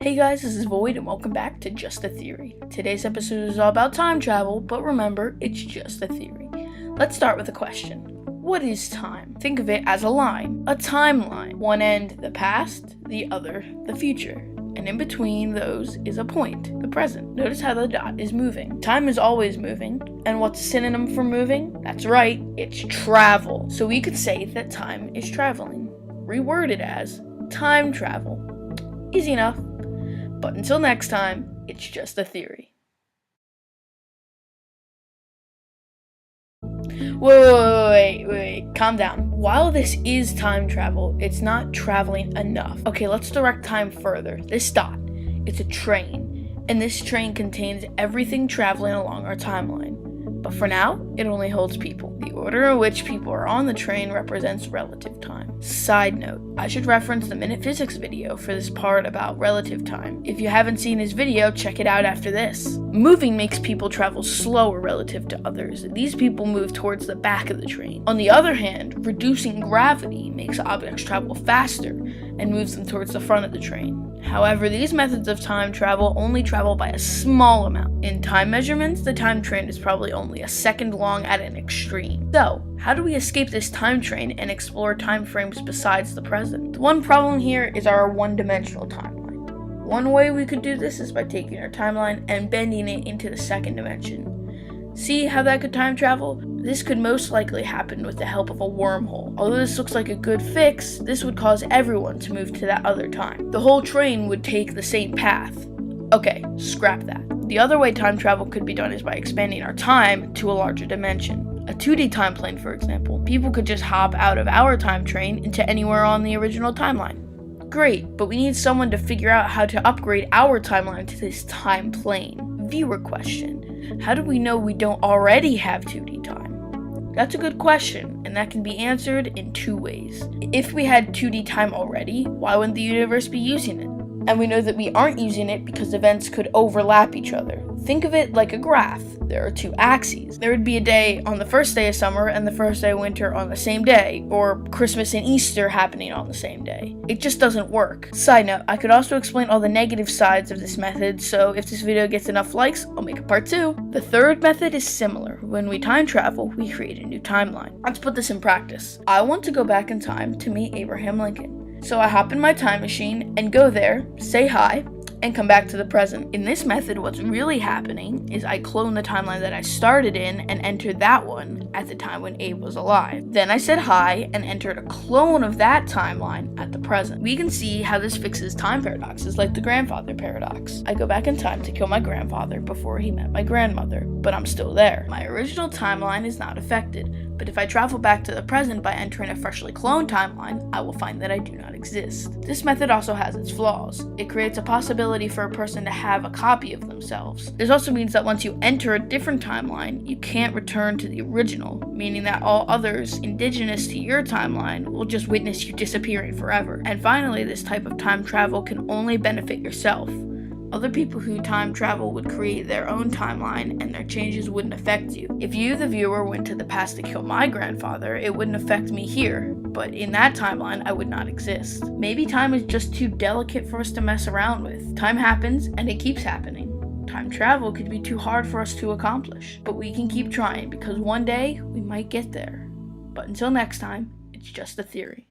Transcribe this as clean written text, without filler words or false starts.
Hey guys, this is Void and welcome back to Just a Theory. Today's episode is all about time travel, but remember, it's just a theory. Let's start with a question. What is time? Think of it as a line, a timeline. One end, the past, the other, the future. And in between those is a point, the present. Notice how the dot is moving. Time is always moving, and what's a synonym for moving? That's right, it's travel. So we could say that time is traveling. Reword it as time travel. Easy enough. But until next time, it's just a theory. Wait, calm down. While this is time travel, it's not traveling enough. Okay, let's direct time further. This dot, it's a train, and this train contains everything traveling along our timeline. But for now, it only holds people. The order in which people are on the train represents relative time. Side note, I should reference the Minute Physics video for this part about relative time. If you haven't seen his video, check it out after this. Moving makes people travel slower relative to others. These people move towards the back of the train. On the other hand, reducing gravity makes objects travel faster and moves them towards the front of the train. However, these methods of time travel only travel by a small amount. In time measurements, the time train is probably only a second long at an extreme. So, how do we escape this time train and explore time frames besides the present? The one problem here is our one-dimensional timeline. One way we could do this is by taking our timeline and bending it into the second dimension. See how that could time travel? This could most likely happen with the help of a wormhole. Although this looks like a good fix, this would cause everyone to move to that other time. The whole train would take the same path. Okay, scrap that. The other way time travel could be done is by expanding our time to a larger dimension. A 2D time plane, for example. People could just hop out of our time train into anywhere on the original timeline. Great, but we need someone to figure out how to upgrade our timeline to this time plane. Viewer question. How do we know we don't already have 2D time? That's a good question, and that can be answered in two ways. If we had 2D time already, why wouldn't the universe be using it? And we know that we aren't using it because events could overlap each other. Think of it like a graph. There are two axes. There would be a day on the first day of summer and the first day of winter on the same day, or Christmas and Easter happening on the same day. It just doesn't work. Side note, I could also explain all the negative sides of this method, so if this video gets enough likes, I'll make a part 2. The third method is similar. When we time travel, we create a new timeline. Let's put this in practice. I want to go back in time to meet Abraham Lincoln. So I hop in my time machine and go there, say hi, and come back to the present. In this method, what's really happening is I clone the timeline that I started in and enter that one at the time when Abe was alive. Then I said hi and entered a clone of that timeline at the present. We can see how this fixes time paradoxes like the grandfather paradox. I go back in time to kill my grandfather before he met my grandmother, but I'm still there. My original timeline is not affected, but if I travel back to the present by entering a freshly cloned timeline, I will find that I do not exist. This method also has its flaws. It creates a possibility for a person to have a copy of themselves. This also means that once you enter a different timeline, you can't return to the original, meaning that all others indigenous to your timeline will just witness you disappearing forever. And finally, this type of time travel can only benefit yourself. Other people who time travel would create their own timeline and their changes wouldn't affect you. If you, the viewer, went to the past to kill my grandfather, it wouldn't affect me here, but in that timeline, I would not exist. Maybe time is just too delicate for us to mess around with. Time happens, and it keeps happening. Time travel could be too hard for us to accomplish, but we can keep trying because one day we might get there. But until next time, it's just a theory.